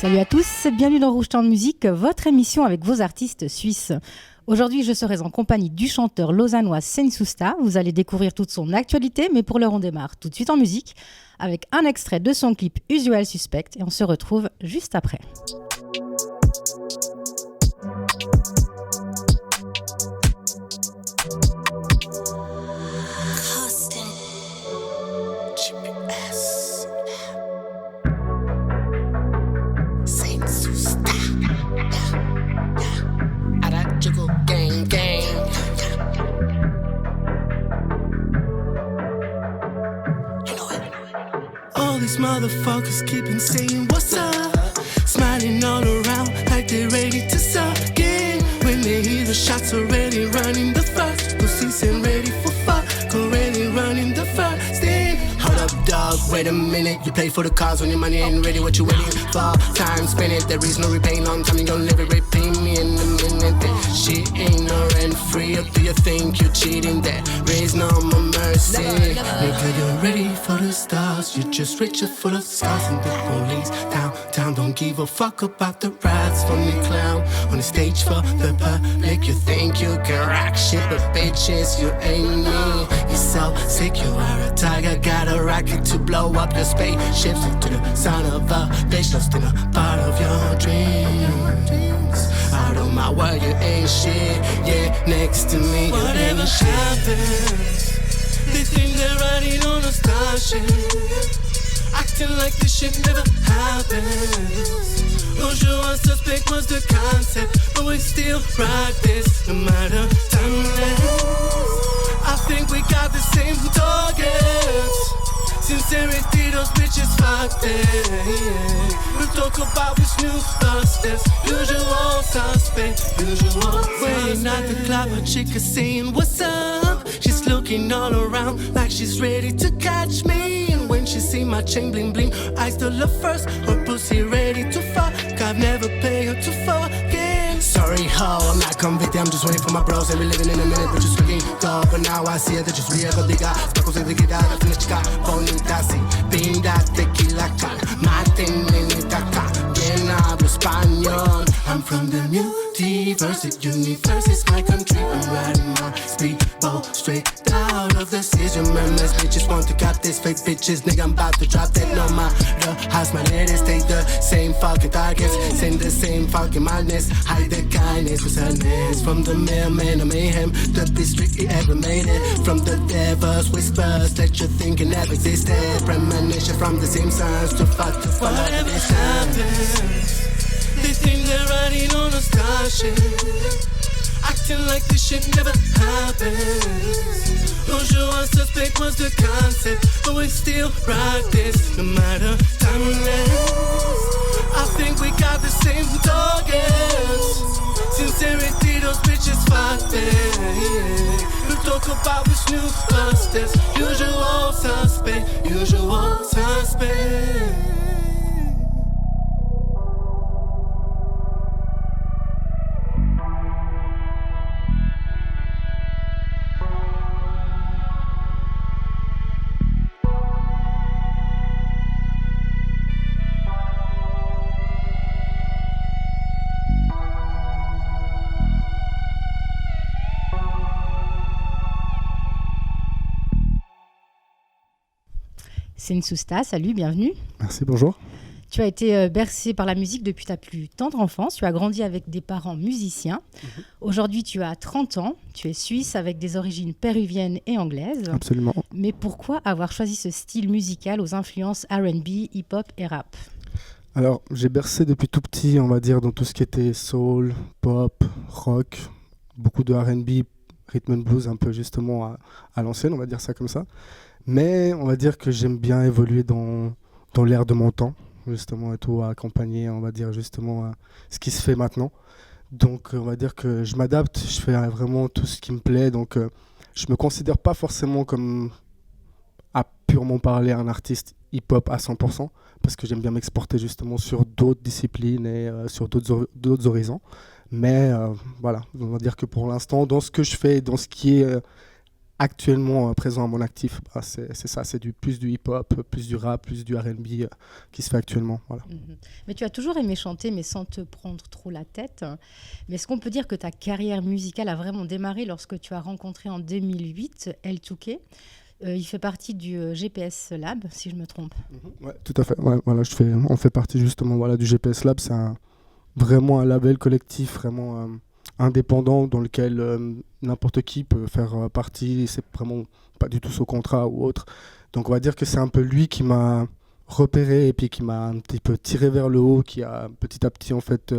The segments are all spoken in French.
Salut à tous, bienvenue dans Rouge Temps de Musique, votre émission avec vos artistes suisses. Aujourd'hui, je serai en compagnie du chanteur lausannois Sensusta. Vous allez découvrir toute son actualité, mais pour l'heure, on démarre tout de suite en musique avec un extrait de son clip Usual Suspect et on se retrouve juste après. These motherfuckers keepin' saying what's up, smiling all around like they're ready to suck in. When they hear the shots already running the first, pussies ain't ready for fuck, already running the first in. Hold up dog, wait a minute, you play for the cause when your money ain't ready, what you waiting for? Time spend it, there is no repaying on time, you gon' live it, repay me in a minute. That shit ain't no rent free, or do you think you're cheating? There is no more mercy. Nigga, you're ready for the stars, you're just rich and full of scars. And the police downtown don't give a fuck about the rats from the clown on the stage for the public. You think you can rock shit, but bitches, you ain't me. You're so sick, you are a tiger, got a rocket to blow up your spaceships into the sound of a bitch lost in a part of your dreams. Out of my world, you ain't shit. Yeah, next to me, you whatever ain't shit. Happens, they think they're riding on a starship, acting like this shit never happens. Usual suspect was the concept, but we still ride this no matter timeless. I think we got the same targets. Sincerity, those bitches fuck them. We talk about this new busters. Usual suspect, usual suspect. Waiting at the club, a chick is saying what's up. She's looking all around like she's ready to catch me. And when she see my chain bling bling, I still love first. Her pussy ready to fuck. I've never paid her to forget. Sorry, ho, I'm not convicted, I'm just waiting for my bros. They be living in a minute, but just looking dog. But now I see it, they're just real diga. Tacos de tequila, la fina chica, bonita, sí. Pinda, tequila, can. Maten, nenita, can. Bien hablo español. I'm from the multiverse, the universe is my country. I'm riding my speedboat straight out of the seas. Remember, bitches want to got this fake bitches. Nigga, I'm about to drop that no matter. How's my ladies take the same fucking targets, send the same fucking madness. Hide the kindness with sadness. From the mailman of mayhem, the district he ever made it. From the devil's whispers that you think it never existed. Premonition from the same signs to fuck to fuck. Whatever happens, they think they're riding on a starship, acting like this shit never happens. Usual suspect was the concept, but we still ride this no matter timeless. I think we got the same targets. Sincerity, those bitches fuck them. We talk about this new busters. Usual suspect, usual suspect. Sensusta, salut, bienvenue. Merci, bonjour. Tu as été bercé par la musique depuis ta plus tendre enfance. Tu as grandi avec des parents musiciens. Aujourd'hui, tu as 30 ans. Tu es suisse avec des origines péruviennes et anglaises. Absolument. Mais pourquoi avoir choisi ce style musical aux influences R&B, hip-hop et rap ? Alors, j'ai bercé depuis tout petit, on va dire, dans tout ce qui était soul, pop, rock, beaucoup de R&B, rhythm and blues, un peu justement à l'ancienne, on va dire ça comme ça. Mais on va dire que j'aime bien évoluer dans l'air de mon temps, justement, et tout, à accompagner, on va dire, justement, ce qui se fait maintenant. Donc, on va dire que je m'adapte, je fais vraiment tout ce qui me plaît. Donc, je me considère pas forcément comme, à purement parler, un artiste hip-hop à 100%, parce que j'aime bien m'exporter justement sur d'autres disciplines et sur d'autres horizons. Mais voilà, on va dire que pour l'instant, dans ce que je fais, dans ce qui est actuellement présent à mon actif, c'est ça, c'est plus du hip-hop, plus du rap, plus du R&B qui se fait actuellement. Voilà. Mais tu as toujours aimé chanter, mais sans te prendre trop la tête. Mais est-ce qu'on peut dire que ta carrière musicale a vraiment démarré lorsque tu as rencontré en 2008 L2K? Il fait partie du GPS Lab, si je me trompe. Ouais, tout à fait. Ouais, voilà, on fait partie justement du GPS Lab. C'est vraiment un label collectif, vraiment indépendant dans lequel n'importe qui peut faire partie. C'est vraiment pas du tout sous contrat ou autre. Donc on va dire que c'est un peu lui qui m'a repéré et puis qui m'a un petit peu tiré vers le haut, qui a petit à petit en fait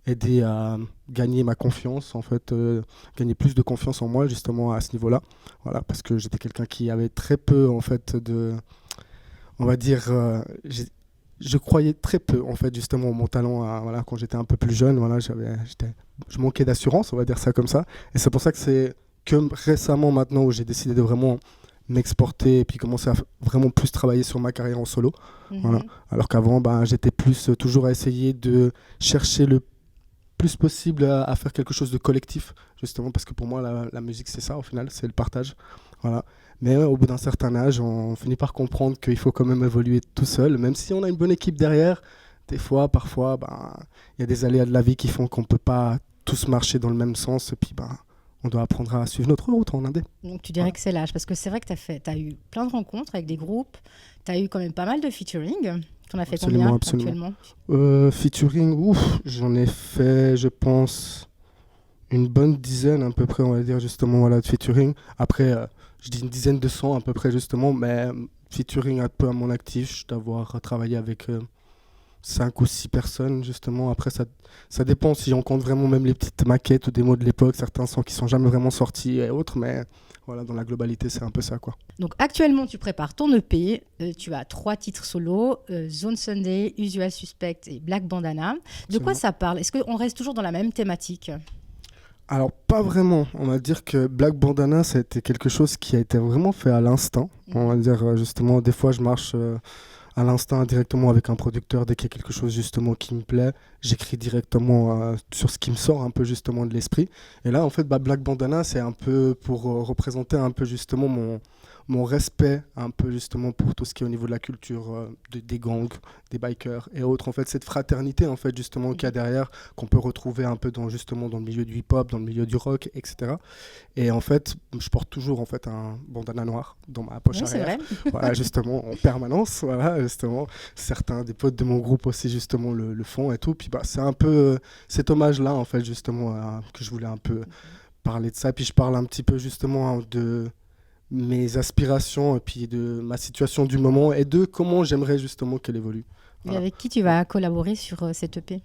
aidé à gagner ma confiance, en fait, gagner plus de confiance en moi justement à ce niveau-là. Voilà, parce que j'étais quelqu'un qui avait très peu en fait on va dire, je croyais très peu en fait justement mon talent voilà, quand j'étais un peu plus jeune. Voilà, je manquais d'assurance, on va dire ça comme ça. Et c'est pour ça que c'est que récemment maintenant où j'ai décidé de vraiment m'exporter et puis commencer à vraiment plus travailler sur ma carrière en solo. Voilà. Alors qu'avant, j'étais plus toujours à essayer de chercher le plus possible à faire quelque chose de collectif, justement, parce que pour moi, la musique, c'est ça, au final, c'est le partage. Voilà. Mais au bout d'un certain âge, on finit par comprendre qu'il faut quand même évoluer tout seul, même si on a une bonne équipe derrière. Des fois, parfois, y a des aléas de la vie qui font qu'on ne peut pas tous marcher dans le même sens, et puis on doit apprendre à suivre notre route en indé. Donc tu dirais que c'est l'âge, parce que c'est vrai que tu as eu plein de rencontres avec des groupes, tu as eu quand même pas mal de featuring. Tu en as fait combien actuellement ? Featuring, j'en ai fait, je pense, une bonne dizaine à peu près, on va dire, justement, voilà, de featuring. Après, je dis une dizaine de sons à peu près, justement, mais featuring un peu à mon actif, je dois avoir travaillé avec 5 ou 6 personnes, justement. Après, ça dépend si on compte vraiment même les petites maquettes ou démos de l'époque, certains sons qui sont jamais vraiment sortis et autres, mais voilà, dans la globalité, c'est un peu ça, quoi. Donc actuellement, tu prépares ton EP, tu as 3 titres solo, Zone Sunday, Usual Suspect et Black Bandana. De quoi ça parle ? Est-ce qu'on reste toujours dans la même thématique ? Alors, pas vraiment. On va dire que Black Bandana, ça a été quelque chose qui a été vraiment fait à l'instant. On va dire, justement, des fois, je marche à l'instinct directement avec un producteur. Dès qu'il y a quelque chose justement qui me plaît, j'écris directement sur ce qui me sort un peu justement de l'esprit. Et là, en fait, Black Bandana, c'est un peu pour représenter un peu justement mon respect un peu justement pour tout ce qui est au niveau de la culture des gangs, des bikers et autres. En fait, cette fraternité en fait justement qu'il y a derrière, qu'on peut retrouver un peu dans le milieu du hip-hop, dans le milieu du rock, etc. Et en fait, je porte toujours en fait un bandana noir dans ma poche arrière. C'est vrai. Voilà, justement en permanence. Voilà, justement, certains des potes de mon groupe aussi justement le font et tout. Puis c'est un peu cet hommage-là en fait justement que je voulais un peu parler de ça. Puis je parle un petit peu justement de mes aspirations et puis de ma situation du moment et de comment j'aimerais justement qu'elle évolue. Voilà. Et avec qui tu vas collaborer sur cette EP ?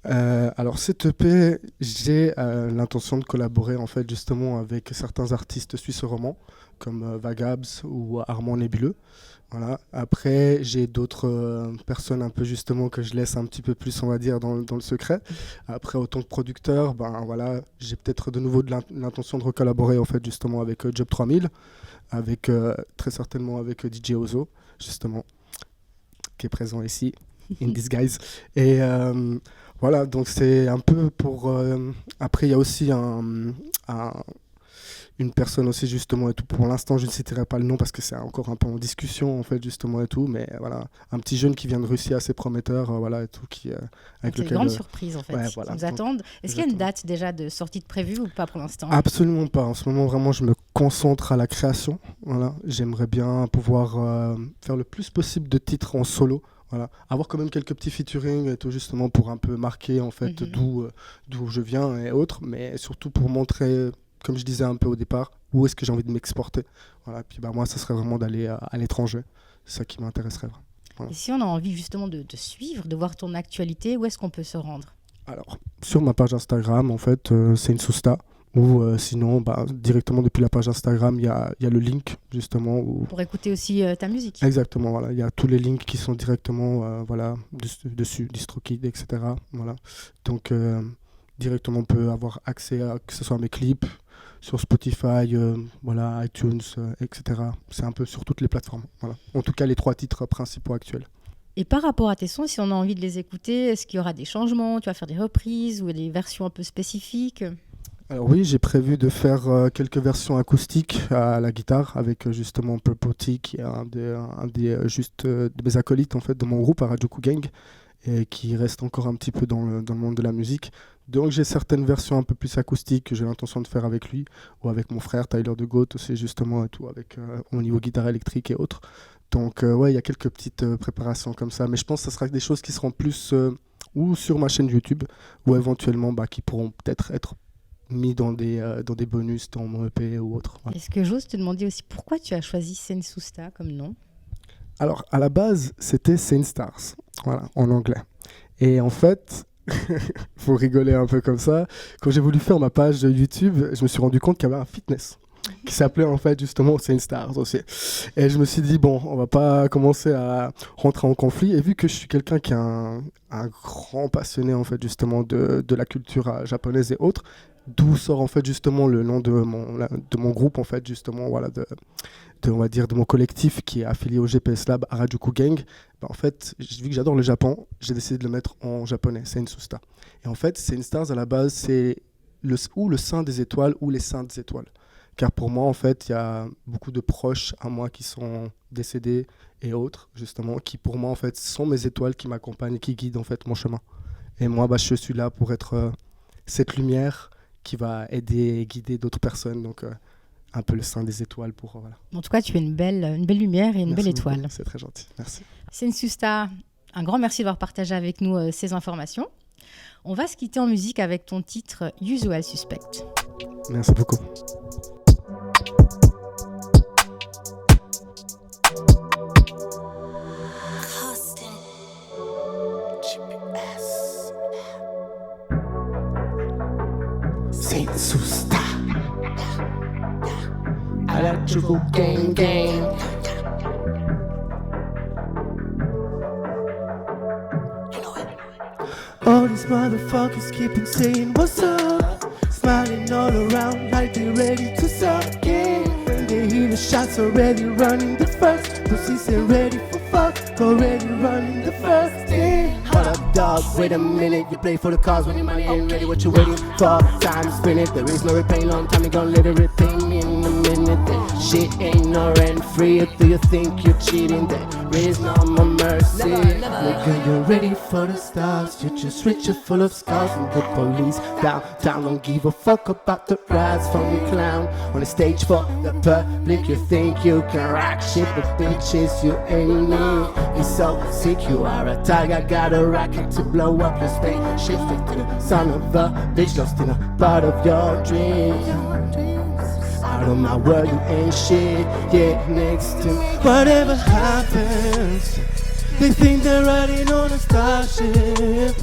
Alors cette EP, j'ai l'intention de collaborer en fait justement avec certains artistes suisses romans comme Vagabs ou Armand Nébuleux. Voilà. Après, j'ai d'autres personnes un peu justement que je laisse un petit peu plus, on va dire, dans le secret. Après, autant que producteur, voilà, j'ai peut-être de nouveau l'intention de recollaborer en fait justement avec Job 3000, avec très certainement avec DJ Ozo, justement, qui est présent ici, in disguise. Et voilà, donc c'est un peu pour... Après, il y a aussi une personne aussi justement et tout. Pour l'instant, je ne citerai pas le nom parce que c'est encore un peu en discussion en fait justement et tout. Mais voilà, un petit jeune qui vient de Russie assez prometteur, voilà et tout, qui avec lequel. C'est une grande surprise en fait. Ouais, voilà, nous attendent. Est-ce qu'il y a une date déjà de sortie de prévue ou pas pour l'instant ? Absolument pas. En ce moment, vraiment, je me concentre à la création. Voilà, j'aimerais bien pouvoir faire le plus possible de titres en solo. Voilà, avoir quand même quelques petits featuring et tout justement pour un peu marquer en fait d'où je viens et autres, mais surtout pour montrer, comme je disais un peu au départ, où est-ce que j'ai envie de m'exporter. Voilà, puis moi, ça serait vraiment d'aller à l'étranger. C'est ça qui m'intéresserait. Voilà. Et si on a envie justement de suivre, de voir ton actualité, où est-ce qu'on peut se rendre ? Alors, sur ma page Instagram, en fait, c'est une Sousta. Ou sinon, directement depuis la page Instagram, il y a le link, justement. Pour écouter aussi ta musique. Exactement, voilà. Il y a tous les links qui sont directement dessus, DistroKid, etc. Voilà. Donc, directement, on peut avoir accès à que ce soit à mes clips, sur Spotify, voilà, iTunes, etc. C'est un peu sur toutes les plateformes. Voilà. En tout cas, les 3 titres principaux actuels. Et par rapport à tes sons, si on a envie de les écouter, est-ce qu'il y aura des changements ? Tu vas faire des reprises ou des versions un peu spécifiques ? Alors oui, j'ai prévu de faire quelques versions acoustiques à la guitare avec justement Purple Tea, qui est de mes acolytes en fait de mon groupe Harajuku Gang, et qui reste encore un petit peu dans le monde de la musique. Donc j'ai certaines versions un peu plus acoustiques que j'ai l'intention de faire avec lui, ou avec mon frère Tyler de Goat aussi justement, et tout, avec au niveau guitare électrique et autres. Donc ouais, il y a quelques petites préparations comme ça, mais je pense que ce sera des choses qui seront plus ou sur ma chaîne YouTube, ou éventuellement qui pourront peut-être être mis dans des bonus dans mon EP ou autre. Voilà. Est-ce que j'ose te demander aussi pourquoi tu as choisi Sensusta comme nom? Alors, à la base, c'était Saint Stars, voilà, en anglais. Et en fait, faut rigoler un peu comme ça, quand j'ai voulu faire ma page YouTube, je me suis rendu compte qu'il y avait un fitness qui s'appelait en fait justement Saint Stars aussi. Et je me suis dit, bon, on va pas commencer à rentrer en conflit. Et vu que je suis quelqu'un qui est un grand passionné en fait justement de la culture japonaise et autres, d'où sort en fait justement le nom de mon groupe en fait justement, voilà, on va dire de mon collectif qui est affilié au GPS Lab Harajuku Gang. En fait, vu que j'adore le Japon, j'ai décidé de le mettre en japonais, Sensusta. Et en fait, Saint Stars à la base, c'est le saint des étoiles ou les saintes étoiles. Car pour moi, en fait, il y a beaucoup de proches à moi qui sont décédés et autres, justement, qui pour moi, en fait, sont mes étoiles qui m'accompagnent et qui guident en fait mon chemin. Et moi, je suis là pour être cette lumière qui va aider et guider d'autres personnes. Donc, un peu le sein des étoiles pour voilà. En tout cas, tu es une belle lumière et une belle étoile. Beaucoup. C'est très gentil, merci. Sensusta, un grand merci d'avoir partagé avec nous ces informations. On va se quitter en musique avec ton titre Usual Suspect. Merci beaucoup. Sensusta Harajuku Gang. All these motherfuckers keepin' saying what's up, smiling all around like they ready to suck in. When they hear the shots already running the first, pussies ain't ready for fuck, already running the first thing. Hold up dog, wait a minute, you play for the cause when your money ain't ready, what you waiting for? Time spinning, there is no repaying, long time you gon' let it repay me in a minute. That shit ain't no rent free, or do you think you're cheating? There is no more mercy. Nigga, you're ready for the stars, you're just rich, you're full of scars. And the police downtown don't give a fuck about the rise from your clown. On the stage for the public, you think you can rock shit, but bitches, you ain't me. You're so sick, you are a tiger, got a rocket to blow up your spaceship. Straight to the son of a bitch, lost in a part of your dreams. Out of my world, you ain't shit, yeah, next to me. Whatever happens, they think they're riding on a starship,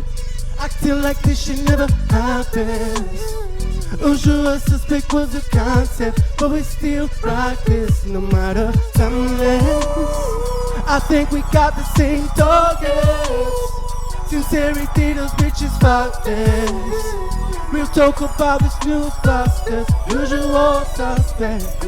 acting like this shit never happens. Usual suspect was the concept, but we still practice no matter timeless. I think we got the same targets. Sincerity, those bitches fuck this. Real talk about this news busters. Usual suspect.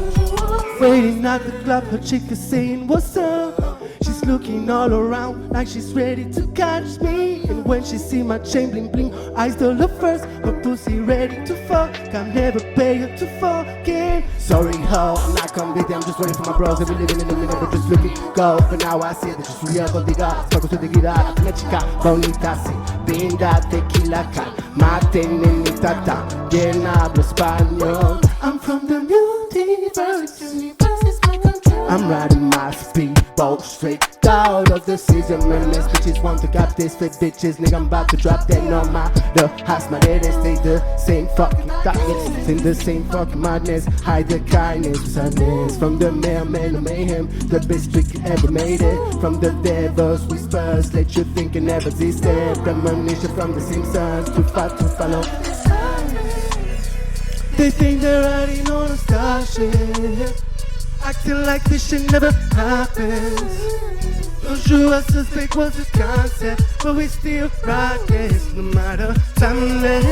Waiting at the club, her chick is saying what's up. She's looking all around like she's ready to catch me. And when she see my chain bling bling, eyes the look first. Her pussy ready to fuck, can never pay her to fucking. Sorry ho, I'm not come with them, just waiting for my bros. They be living in the middle, but just looking go. But now I see that just real gold digger. Sparkles to the guitar, una chica bonita, sí. Binda tequila can, maten en mi tata, bien hablo español. I'm from the multiverse. I'm riding my speedboat straight out of the season. Man, these bitches want to cap this fit bitches. Nigga, I'm about to drop that no matter. Has my head stay the same fucking darkness, in the same fucking madness. Hide the kindness, sadness. From the mailman to mayhem, the best trick you ever made it. From the devil's whispers, let you think it never existed. Premonition from the Simpsons, too far to follow. They think they're riding on a starship, acting like this shit never happens. Usual suspect was the concept, but we still practice no matter timeless.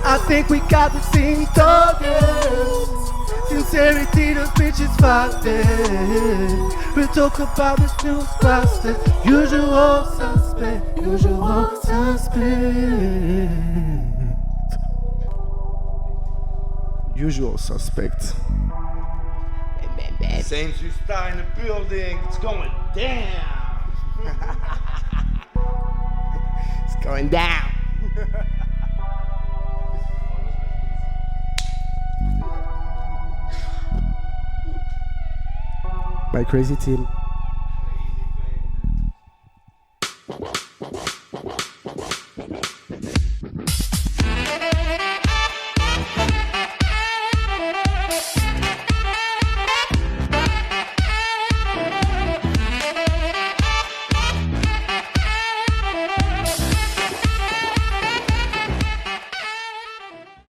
I think we got the same targets. Sincerity, those bitches fuck this. We'll talk about this news busters. Usual suspect, usual suspect. Usual Suspect. Same star in the building. It's going down. It's going down. My crazy team.